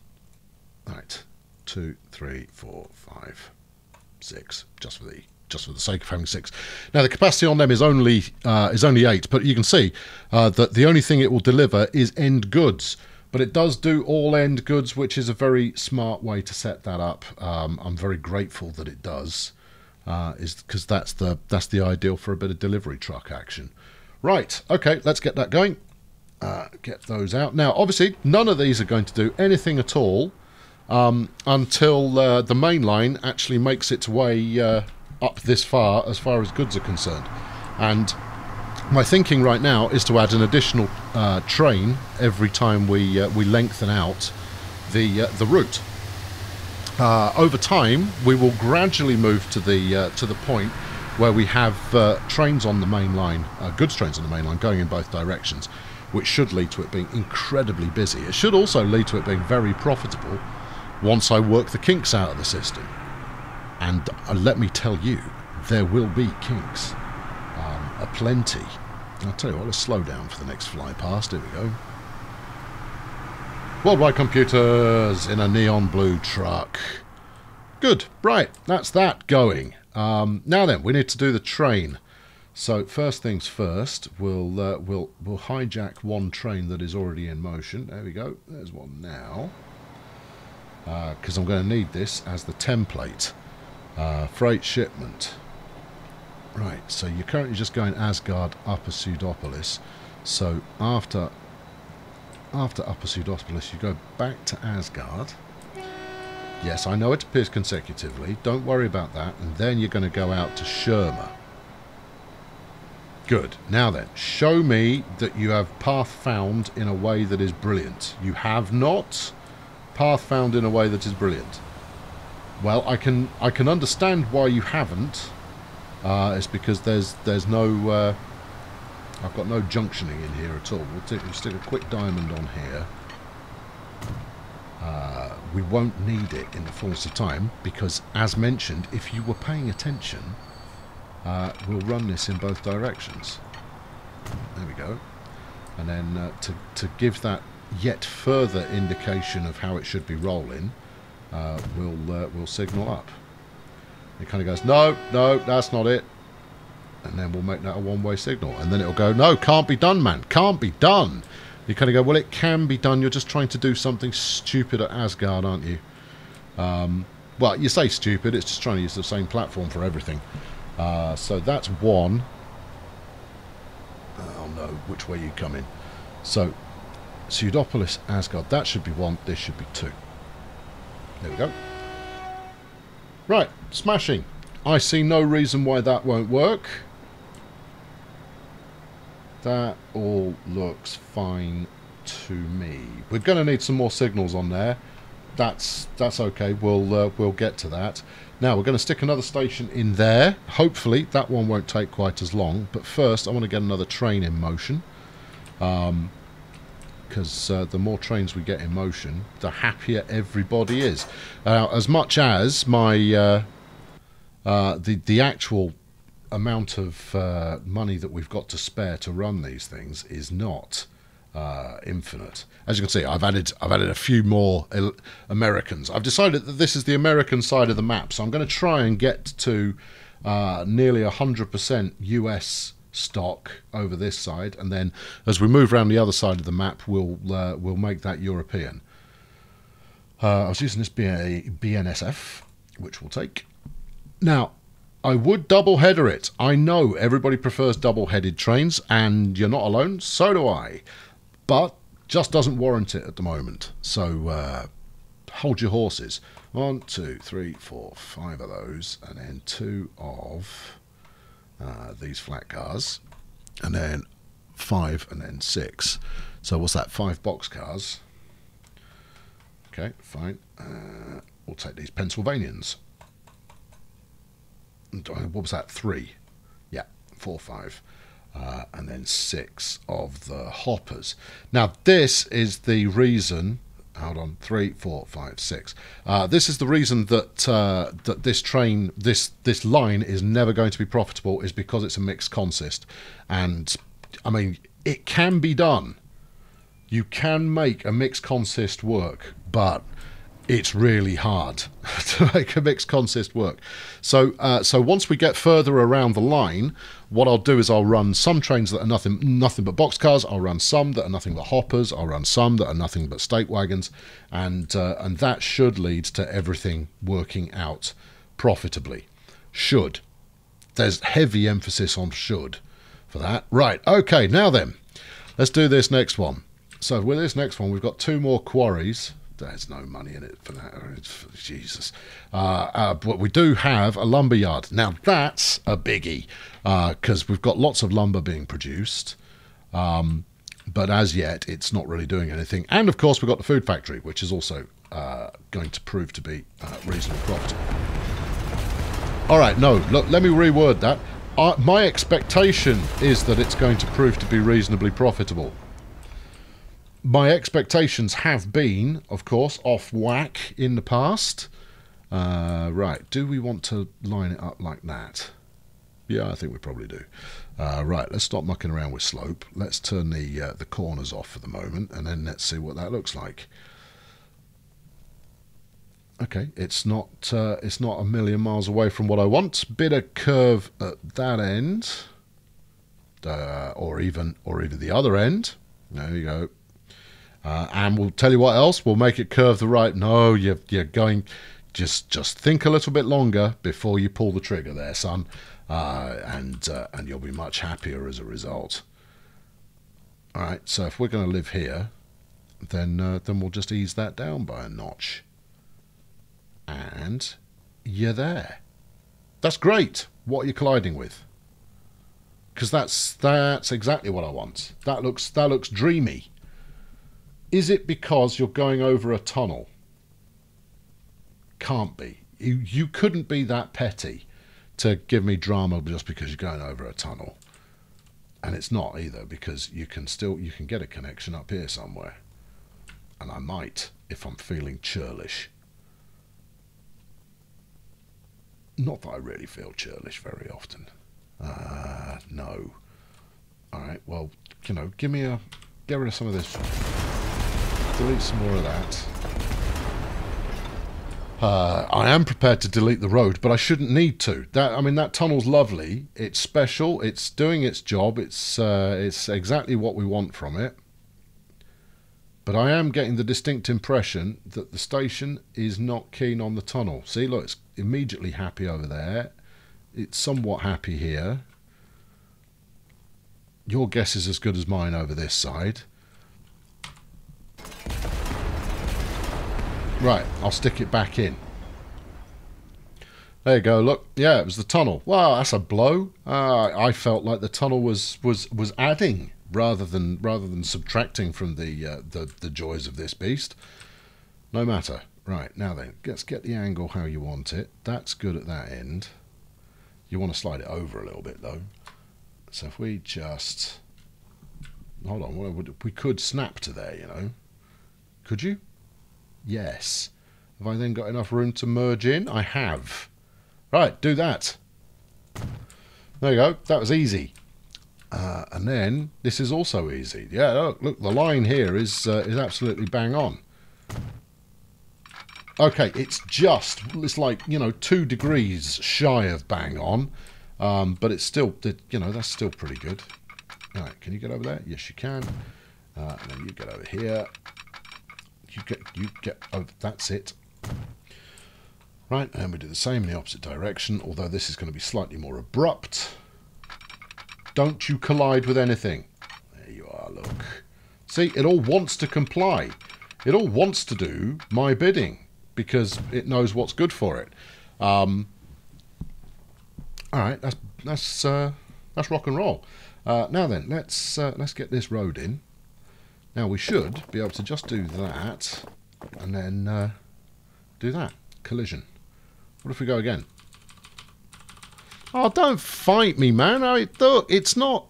Right, 2, 3, 4, 5, 6. Just for the sake of having 6. Now the capacity on them is only 8, but you can see that the only thing it will deliver is end goods. But it does do all end goods, which is a very smart way to set that up. I'm very grateful that it does, is because that's the ideal for a bit of delivery truck action. Right, okay, let's get that going. Get those out. Now, obviously, none of these are going to do anything at all until the main line actually makes its way up this far as goods are concerned. And my thinking right now is to add an additional train every time we lengthen out the route. Over time, we will gradually move to the point where we have trains on the main line, goods trains on the main line going in both directions, which should lead to it being incredibly busy. It should also lead to it being very profitable once I work the kinks out of the system. And let me tell you, there will be kinks. Aplenty. I'll tell you what, let's slow down for the next fly past. Here we go. Worldwide computers in a neon blue truck. Good. Right, that's that going. Now then, we need to do the train. So first things first, we'll hijack one train that is already in motion. There we go. There's one now. Because I'm going to need this as the template. Freight shipment. Right, so you're currently just going Asgard, Upper Pseudopolis. So after Upper Pseudopolis, you go back to Asgard. Yes, I know it appears consecutively. Don't worry about that. And then you're going to go out to Sherma. Good. Now then, show me that you have path found in a way that is brilliant. You have not path found in a way that is brilliant. Well, I can understand why you haven't. It's because there's no I've got no junctioning in here at all. We'll stick a quick diamond on here. We won't need it in the fullness of time because, as mentioned, if you were paying attention, we'll run this in both directions. There we go. And then to give that yet further indication of how it should be rolling, we'll signal up. It kind of goes, no, that's not it. And then we'll make that a one-way signal. And then it'll go, no, can't be done, man. Can't be done. You kind of go, well, it can be done. You're just trying to do something stupid at Asgard, aren't you? Well, you say stupid. It's just trying to use the same platform for everything. So that's one. Oh, no. Which way you come in? So, Pseudopolis, Asgard. That should be one. This should be two. There we go. Right. Smashing. I see no reason why that won't work. That all looks fine to me. We're going to need some more signals on there. That's okay. We'll get to that. Now we're going to stick another station in there. Hopefully that one won't take quite as long. But first, I want to get another train in motion. Because the more trains we get in motion, the happier everybody is. As much as my the actual amount of money that we've got to spare to run these things is not infinite. As you can see, I've added a few more Americans. I've decided that this is the American side of the map, so I'm going to try and get to nearly 100% US stock over this side, and then as we move around the other side of the map, we'll make that European. I was using this BNSF, which we'll take. Now, I would double-header it. I know everybody prefers double-headed trains, and you're not alone, so do I. But just doesn't warrant it at the moment. So hold your horses. 1, 2, 3, 4, 5 of those, and then 2 of these flat cars, and then 5, and then 6. So what's that? 5 box cars. Okay, fine. We'll take these Pennsylvanians. What was that? 3. Yeah, 4, 5. And then 6 of the hoppers. Now, this is the reason... Hold on, 3, 4, 5, 6. This is the reason that that this train, this line is never going to be profitable, is because it's a mixed consist. And, I mean, it can be done. You can make a mixed consist work, but... it's really hard to make a mixed consist work. So once we get further around the line, what I'll do is I'll run some trains that are nothing but boxcars. I'll run some that are nothing but hoppers. I'll run some that are nothing but stake wagons, and that should lead to everything working out profitably. Should. There's heavy emphasis on should for that. Right. Okay. Now then, let's do this next one. So with this next one, we've got 2 more quarries. There's no money in it for that. Jesus. But we do have a lumber yard. Now, that's a biggie, because we've got lots of lumber being produced. But as yet, it's not really doing anything. And, of course, we've got the food factory, which is also going to prove to be reasonably profitable. Alright, no, look, let me reword that. My expectation is that it's going to prove to be reasonably profitable. My expectations have been, of course, off whack in the past. Right, do we want to line it up like that? Yeah, I think we probably do. Right, let's stop mucking around with slope. Let's turn the corners off for the moment, and then let's see what that looks like. Okay, it's not a million miles away from what I want. Bit of curve at that end, or even the other end. There you go. And we'll tell you what else. We'll make it curve the right. No, you're going. Just think a little bit longer before you pull the trigger, there, son. And you'll be much happier as a result. All right. So if we're going to live here, then we'll just ease that down by a notch. And you're there. That's great. What are you colliding with? Because that's exactly what I want. That looks dreamy. Is it because you're going over a tunnel? Can't be. You couldn't be that petty to give me drama just because you're going over a tunnel. And it's not either, because you can get a connection up here somewhere. And I might, if I'm feeling churlish. Not that I really feel churlish very often. No. Alright, well, get rid of some of this. Delete some more of that. I am prepared to delete the road, but I shouldn't need to. That tunnel's lovely. It's special. It's doing its job. It's exactly what we want from it. But I am getting the distinct impression that the station is not keen on the tunnel. See, look, it's immediately happy over there. It's somewhat happy here. Your guess is as good as mine over this side. Right, I'll stick it back in. There you go, look. Yeah, it was the tunnel. Wow, that's a blow. I felt like the tunnel was adding rather than subtracting from the joys of this beast. No matter. Right, now then, let's get the angle how you want it. That's good at that end. You want to slide it over a little bit, though. So if we just... Hold on, we could snap to there, Could you? Yes. Have I then got enough room to merge in? I have. Right, do that. There you go. That was easy. And then this is also easy. Yeah, look, the line here is absolutely bang on. Okay, it's like, 2 degrees shy of bang on, but it's still, that's still pretty good. All right, can you get over there? Yes, you can. And then you get over here. You get over. That's it. Right, and we do the same in the opposite direction, although this is going to be slightly more abrupt. Don't you collide with anything. There you are, look. See, it all wants to comply. It all wants to do my bidding because it knows what's good for it. All right, that's rock and roll. Now then, let's get this road in. Now we should be able to just do that and then do that. Collision. What if we go again? Oh, don't fight me, man. Look, it's not...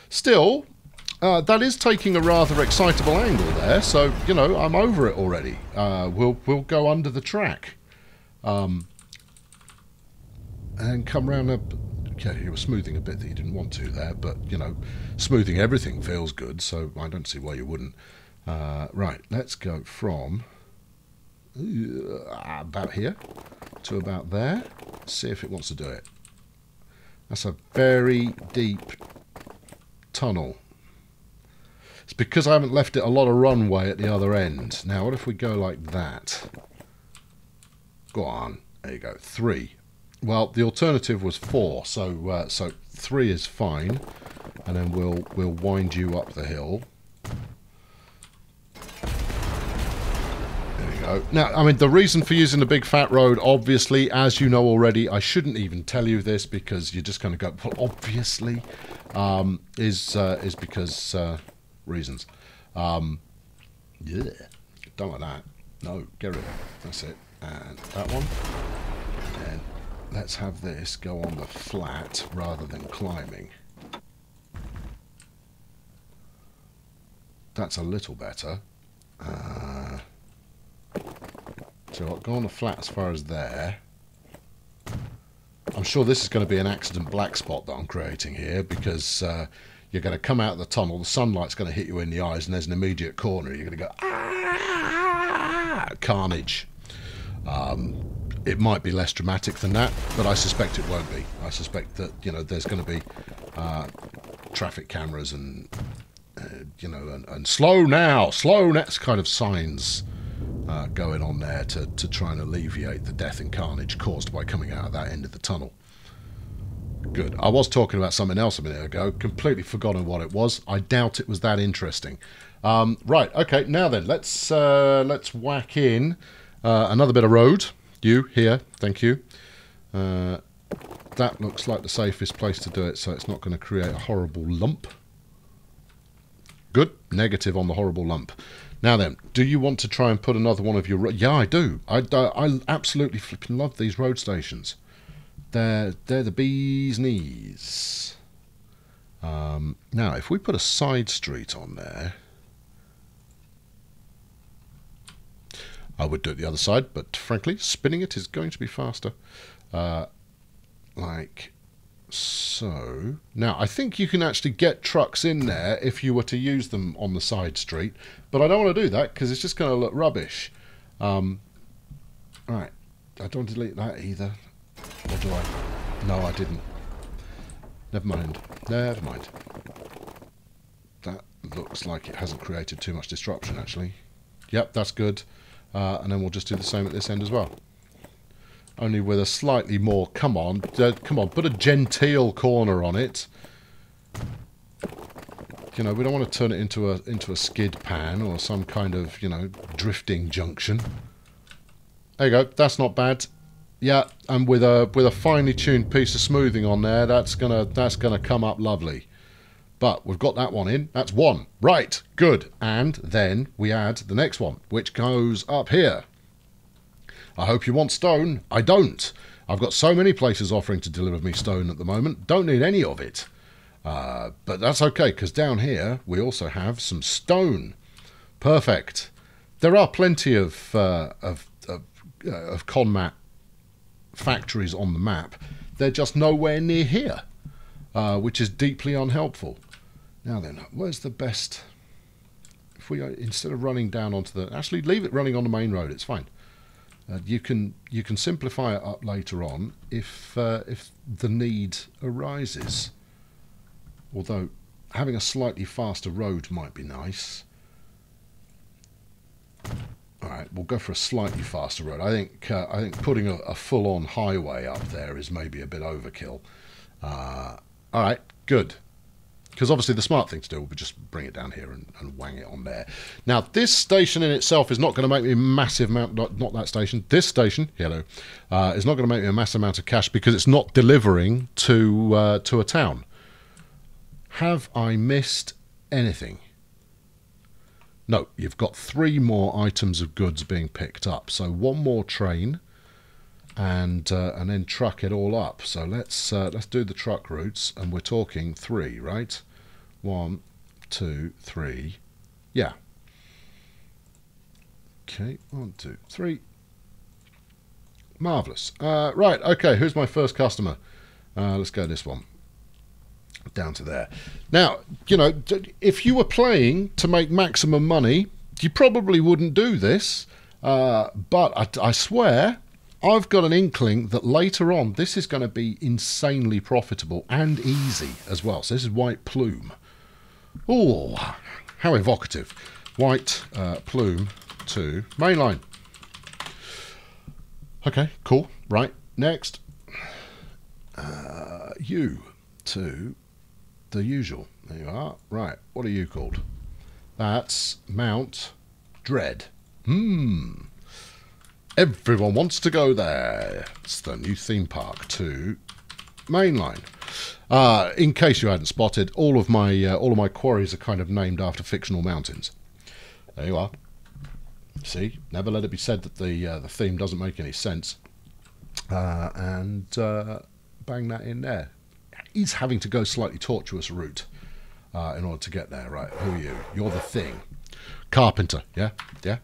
Still, that is taking a rather excitable angle there, so, I'm over it already. We'll go under the track. And then come round a... Okay, you were smoothing a bit that you didn't want to there, but, smoothing everything feels good, so I don't see why you wouldn't. Right, let's go from about here to about there. See if it wants to do it. That's a very deep tunnel. It's because I haven't left it a lot of runway at the other end. Now, what if we go like that? Go on. There you go. 3. Well, the alternative was 4, so 3 is fine, and then we'll wind you up the hill. There you go. Now, the reason for using the big fat road, obviously, as you know already, I shouldn't even tell you this because you're just going to go, well, obviously, is because reasons. Yeah, don't like that. No, get rid of it. That's it. And that one. And let's have this go on the flat rather than climbing. That's a little better. So I'll go on the flat as far as there. I'm sure this is going to be an accident black spot that I'm creating here, because you're going to come out of the tunnel, the sunlight's going to hit you in the eyes, and there's an immediate corner. You're going to go, ah! Carnage. It might be less dramatic than that, but I suspect it won't be. I suspect that, you know, there's going to be traffic cameras and you know, and slow now kind of signs going on there to try and alleviate the death and carnage caused by coming out of that end of the tunnel. Good. I was talking about something else a minute ago, completely forgotten what it was. I doubt it was that interesting. Right, okay, now then, let's whack in another bit of road. You, here, thank you. That looks like the safest place to do it, so it's not going to create a horrible lump. Good. Negative on the horrible lump. Now then, do you want to try and put another one of your... Yeah, I do. I absolutely flipping love these road stations. They're the bee's knees. Now, if we put a side street on there... I would do it the other side, but frankly, spinning it is going to be faster. Like... So, now I think you can actually get trucks in there if you were to use them on the side street, but I don't want to do that because it's just going to look rubbish. Right, I don't delete that either. Or do I? No, I didn't. Never mind. Never mind. That looks like it hasn't created too much disruption, actually. Yep, that's good. And then we'll just do the same at this end as well. Only with a slightly more, come on, put a genteel corner on it. You know, we don't want to turn it into a skid pan or some kind of, you know, drifting junction. There you go, that's not bad. Yeah, and with a finely tuned piece of smoothing on there, that's gonna come up lovely. But we've got that one in. That's one. Right, good. And then we add the next one, which goes up here. I hope you want stone. I don't. I've got so many places offering to deliver me stone at the moment. Don't need any of it. But that's okay, because down here we also have some stone. Perfect. There are plenty of Conmat factories on the map. They're just nowhere near here, which is deeply unhelpful. Now then, where's the best... If we, instead of running down onto the... Actually, leave it running on the main road. It's fine. You can simplify it up later on if the need arises. Although having a slightly faster road might be nice. All right, we'll go for a slightly faster road. I think putting a full-on highway up there is maybe a bit overkill. All right, good. Because obviously the smart thing to do will be just bring it down here and wang it on there. Now, this station in itself is not going to make me a massive amount... Not that station. This station, hello, is not going to make me a massive amount of cash because it's not delivering to a town. Have I missed anything? No, you've got 3 more items of goods being picked up. So 1 more train and then truck it all up. So let's do the truck routes, and we're talking 3, right? 1, 2, 3. Yeah. Okay, 1, 2, 3. Marvellous. Right, okay, who's my first customer? Let's go this one. Down to there. Now, you know, if you were playing to make maximum money, you probably wouldn't do this. But I swear, I've got an inkling that later on this is going to be insanely profitable and easy as well. So this is White Plume. Oh, how evocative. White Plume to Mainline. Okay, cool. Right, next. You to the usual. There you are. Right, what are you called? That's Mount Dread. Everyone wants to go there. It's the new theme park to Mainline. In case you hadn't spotted, all of my quarries are kind of named after fictional mountains. There you are. See, never let it be said that the theme doesn't make any sense. And bang that in there. He's having to go slightly tortuous route in order to get there. Right, who are you? You're the Thing. Carpenter, yeah? The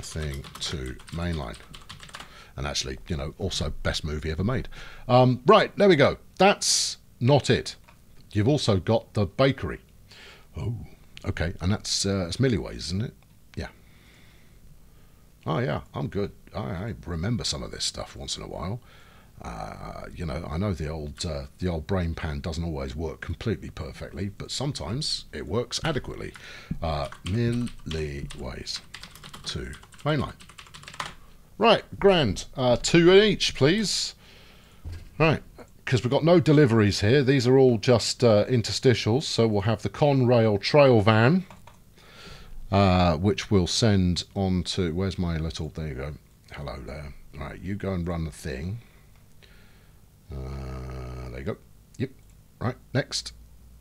Thing to Mainline. And actually, you know, also best movie ever made. Right, there we go. That's not it. You've also got the bakery. Oh, okay, and that's Milliways, isn't it? Yeah. Oh, yeah, I'm good. I remember some of this stuff once in a while. You know, I know the old brain pan doesn't always work completely perfectly, but sometimes it works adequately. Milliways to Mainline. Right, grand. 2 in each, please. Right, because we've got no deliveries here. These are all just interstitials, so we'll have the Conrail trail van, which we'll send on to... Where's my little... There you go. Hello there. Right, you go and run the thing. There you go. Yep. Right, next.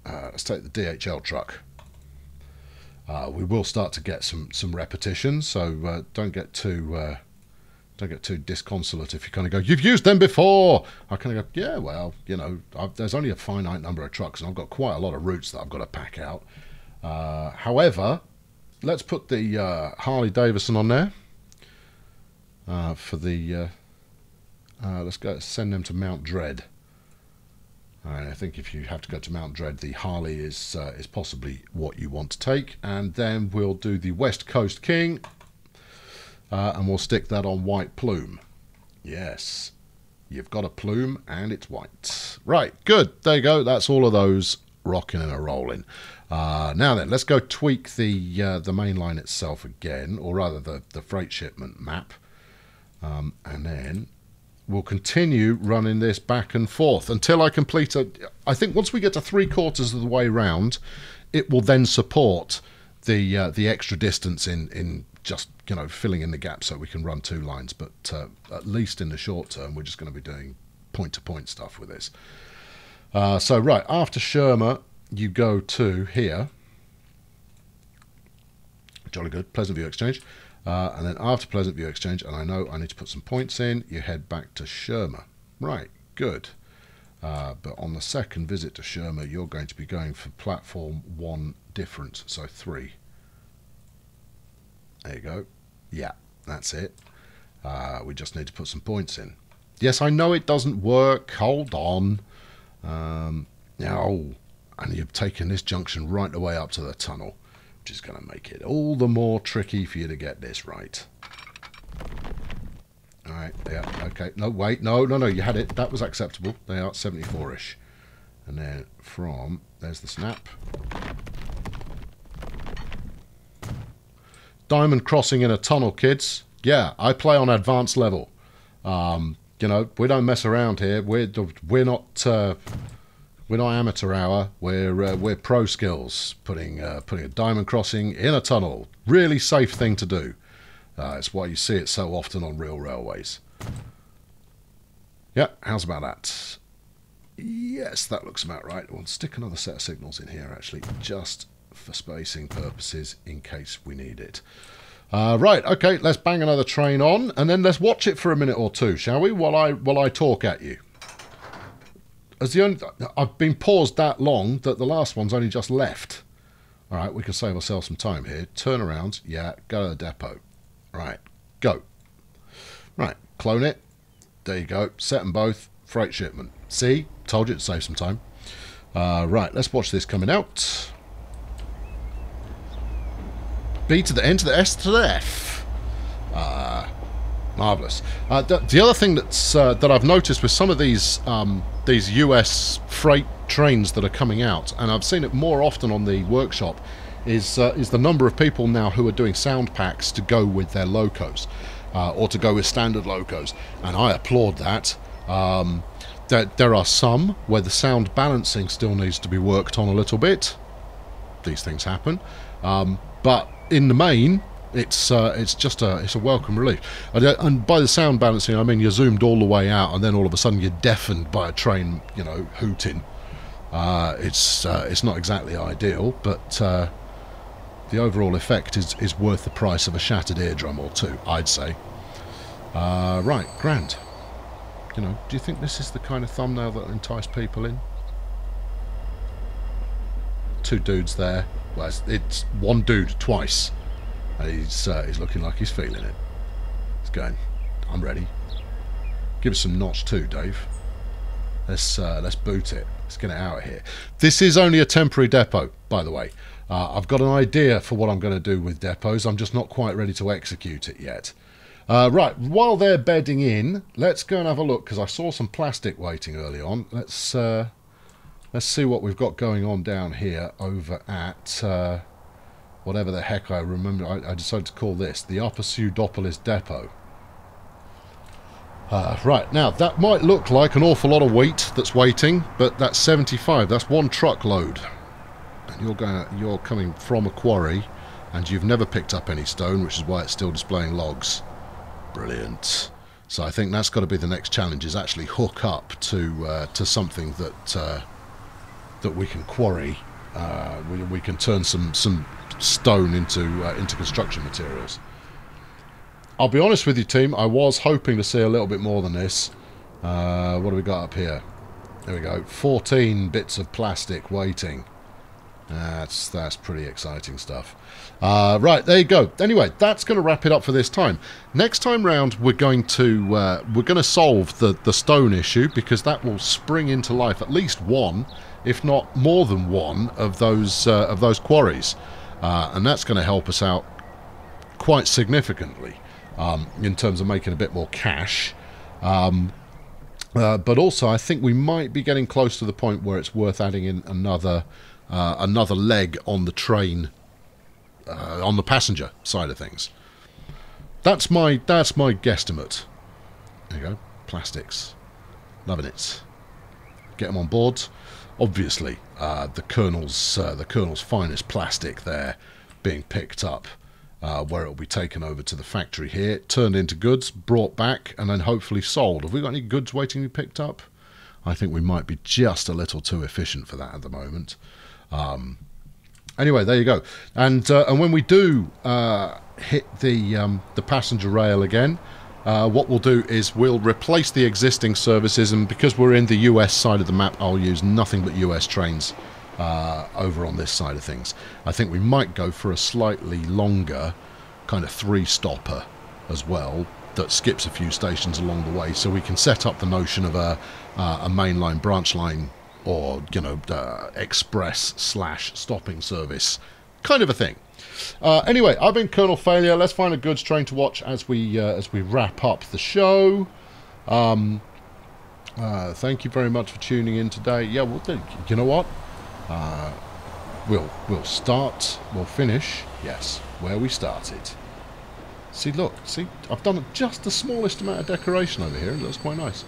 Let's take the DHL truck. We will start to get some repetition, so don't get too disconsolate if you kind of go, you've used them before. I kind of go, yeah, well, you know, there's only a finite number of trucks, and I've got quite a lot of routes that I've got to pack out. However, let's put the Harley Davidson on there for the. Let's go send them to Mount Dread. I think if you have to go to Mount Dread, the Harley is possibly what you want to take, and then we'll do the West Coast King, and we'll stick that on White Plume. Yes, you've got a plume and it's white. Right, good. There you go. That's all of those rocking and a rolling. Now then, let's go tweak the main line itself again, or rather the freight shipment map, and then we'll continue running this back and forth until I complete I think once we get to 3/4 of the way round, it will then support the extra distance in just, you know, filling in the gap so we can run 2 lines. But at least in the short term, we're just going to be doing point-to-point stuff with this. So right, after Sherma, you go to here. Jolly good, Pleasant View Exchange. And then after Pleasant View Exchange, and I know I need to put some points in, you head back to Sherma. Right, good. But on the second visit to Sherma, you're going to be going for platform 1 different, so 3. There you go. Yeah, that's it. We just need to put some points in. Yes, I know it doesn't work. Hold on. No. And you've taken this junction right the way up to the tunnel, which is going to make it all the more tricky for you to get this right. All right, yeah, okay. No, wait, no, you had it. That was acceptable. They are 74-ish. And then from, there's the snap. Diamond crossing in a tunnel, kids. Yeah, I play on advanced level. You know, we don't mess around here. We're not amateur hour. We're pro skills. Putting a diamond crossing in a tunnel, really safe thing to do. It's why you see it so often on real railways. Yeah, how's about that? Yes, that looks about right. We'll stick another set of signals in here, actually, just for spacing purposes in case we need it. Right, okay, let's bang another train on, and then let's watch it for a minute or two, shall we, while I talk at you. I've been paused that long that the last one's only just left. All right, we can save ourselves some time here. Turn around, yeah, go to the depot. Right, go. Right, clone it. There you go, set them both, freight shipment. See, told you to save some time. Right, let's watch this coming out. B to the N to the S to the F. Marvellous. The other thing that's that I've noticed with some of these US freight trains that are coming out, and I've seen it more often on the workshop, is the number of people now who are doing sound packs to go with their locos, or to go with standard locos, and I applaud that. There are some where the sound balancing still needs to be worked on a little bit. These things happen, but in the main, it's a welcome relief. And by the sound balancing, I mean you're zoomed all the way out, and then all of a sudden you're deafened by a train, you know, hooting. It's not exactly ideal, but the overall effect is worth the price of a shattered eardrum or two, I'd say. Right, grand. You know, do you think this is the kind of thumbnail that will entice people in? Two dudes there. Well, it's one dude twice. He's looking like he's feeling it. He's going, I'm ready. Give us some notch too, Dave. Let's boot it. Let's get it out of here. This is only a temporary depot, by the way. I've got an idea for what I'm going to do with depots. I'm just not quite ready to execute it yet. Right, while they're bedding in, let's go and have a look, because I saw some plastic waiting early on. Let's see what we've got going on down here over at whatever the heck I remember. I decided to call this the Upper Pseudopolis Depot. Right, now that might look like an awful lot of wheat that's waiting, but that's 75. That's one truckload. And you're coming from a quarry, and you've never picked up any stone, which is why it's still displaying logs. Brilliant. So I think that's got to be the next challenge: is actually hook up to something that we can quarry. We can turn some stone into construction materials. I'll be honest with you, team, I was hoping to see a little bit more than this. What do we got up here? There we go. 14 bits of plastic waiting. That's pretty exciting stuff. Right, there you go. Anyway, that's going to wrap it up for this time. Next time round, we're going to solve the stone issue, because that will spring into life at least one, if not more than one, of those quarries, and that's going to help us out quite significantly in terms of making a bit more cash. But also, I think we might be getting close to the point where it's worth adding in another leg on the train, on the passenger side of things. That's my guesstimate. There you go, plastics, loving it. Get them on board. Obviously, the Colonel's finest plastic there being picked up, where it will be taken over to the factory here, turned into goods, brought back, and then hopefully sold. Have we got any goods waiting to be picked up? I think we might be just a little too efficient for that at the moment. Anyway, there you go. And when we do hit the passenger rail again, what we'll do is we'll replace the existing services, and because we're in the US side of the map, I'll use nothing but US trains over on this side of things. I think we might go for a slightly longer kind of 3-stopper as well, that skips a few stations along the way, so we can set up the notion of a mainline branch line, or, you know, express / stopping service kind of a thing. Anyway, I've been Colonel Failure. Let's find a goods train to watch as we wrap up the show. Thank you very much for tuning in today. Yeah, you know what? We'll finish, yes, where we started. See, look, I've done just the smallest amount of decoration over here. It looks quite nice.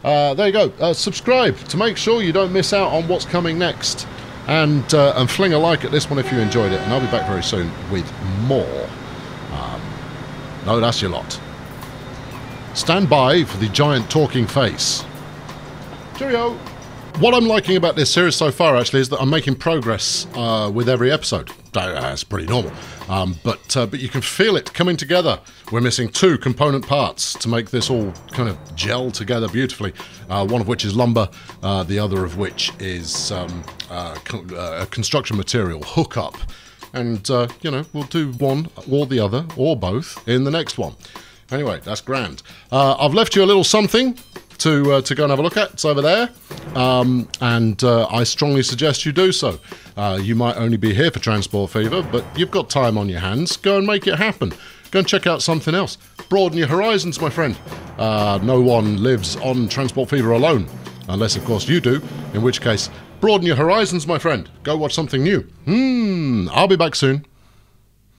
There you go. Subscribe to make sure you don't miss out on what's coming next. And fling a like at this one if you enjoyed it. And I'll be back very soon with more. No, that's your lot. Stand by for the giant talking face. Cheerio. What I'm liking about this series so far, actually, is that I'm making progress with every episode. That's pretty normal. But you can feel it coming together. We're missing 2 component parts to make this all kind of gel together beautifully. One of which is lumber, the other of which is a construction material hookup. And, you know, we'll do one or the other, or both, in the next one. Anyway, that's grand. I've left you a little something to go and have a look at. It's over there, and I strongly suggest you do so. You might only be here for Transport Fever, but you've got time on your hands. Go and make it happen. Go and check out something else. Broaden your horizons, my friend. No one lives on Transport Fever alone, unless, of course, you do, in which case, broaden your horizons, my friend. Go watch something new. I'll be back soon.